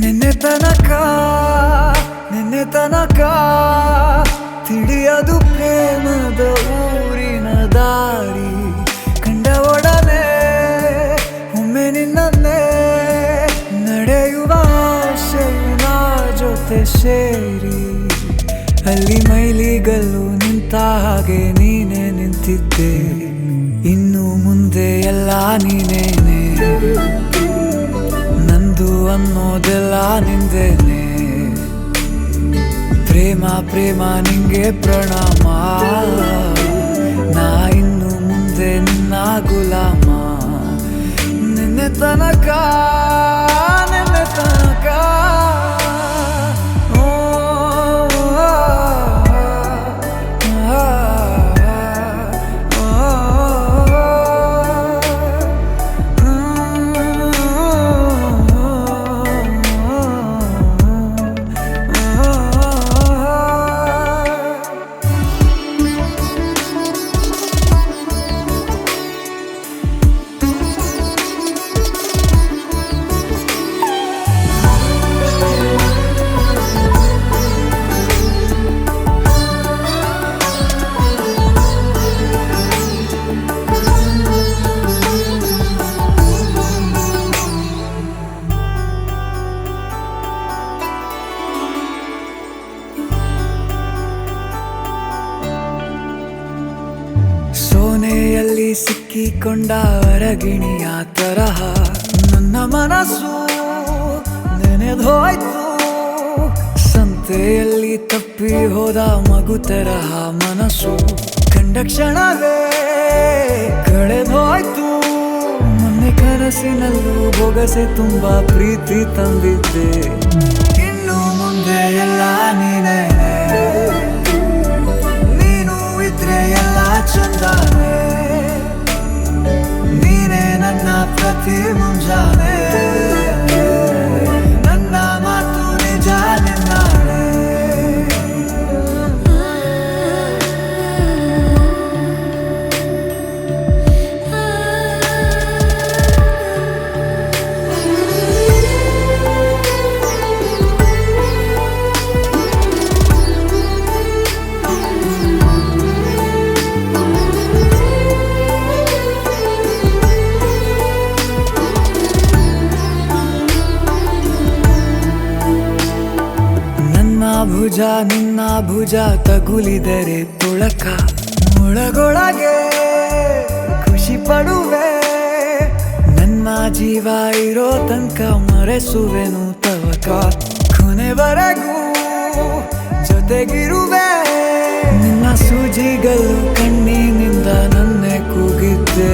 ನಿನ್ನೆ ತನಕ ನಿನ್ನೆ ತನಕ ತಿಳಿಯದು ಪ್ರೇಮದ ಊರಿನ ದಾರಿ ಕಂಡ ಒಡನೆ ಒಮ್ಮೆ ನಿನ್ನನ್ನೇ ನಡೆಯುವ ಆಸೆಯ ಜೊತೆ ಸೇರಿ ಅಲ್ಲಿ ಮೈಲಿಗಲ್ಲು ನಿಂತ ಹಾಗೆ ನೀನೆ ನಿಂತಿದ್ದೆ ಇನ್ನು ಮುಂದೆ ಎಲ್ಲ ನೀನೇನೆ ನಂದು ಅನ್ನೋದೆಲ್ಲ ನಿಂದೇನೆ ಪ್ರೇಮ ಪ್ರೇಮ ನಿಂಗೆ ಪ್ರಣಾಮ ನಾ ಇನ್ನು ಮುಂದೆ ನಿನ್ನ ಗುಲಾಮ ನಿನ್ನೆ ತನಕ ನಿನ್ನೆ ತನಕ ಸೋನೆಯಲ್ಲಿ ಸಿಕ್ಕಿಕೊಂಡ ಅರಗಿಣಿಯ ತರಹ ನನ್ನ ಮನಸ್ಸು ನೆನೆದೋಯ್ತು ಸಂತೆಯಲ್ಲಿ ತಪ್ಪಿ ಹೋದ ಮಗು ತರಹ ಮನಸ್ಸು ಕಂಡ ಕ್ಷಣವೇ ಕಳೆದೋಯ್ತು ಮೊನ್ನೆ ಕನಸಿನಲ್ಲೂ ಬೊಗಸೆ ತುಂಬಾ ಪ್ರೀತಿ ತಂದಿದ್ದೆ ಇನ್ನು ಮುಂದೆ ಎಲ್ಲ ನೀನೇ ಎಲ್ಲ ಚಂದಾನೆ ನೀನೇ ನನ್ನ ಪ್ರತಿ ಮುಂಜಾನೆ ನನ್ನ ಮಾತು ನಿಜ ನಿನ್ನಾಳೆ ಭುಜ ನಿನ್ನ ಭುಜ ತಗುಲಿದರೆ ತುಳಕ ಒಳಗೊಳಗೆ ಖುಷಿ ಪಡುವೆ ನನ್ನ ಜೀವ ಇರೋ ತನಕ ಮರೆಸುವೆನು ತವಕ ಕೊನೆವರೆಗೂ ಜೊತೆಗಿರುವೆ ನಿನ್ನ ಸೂಜಿಗಳು ಕಣ್ಣಿನಿಂದ ನನ್ನೆ ಕೂಗಿದ್ದೆ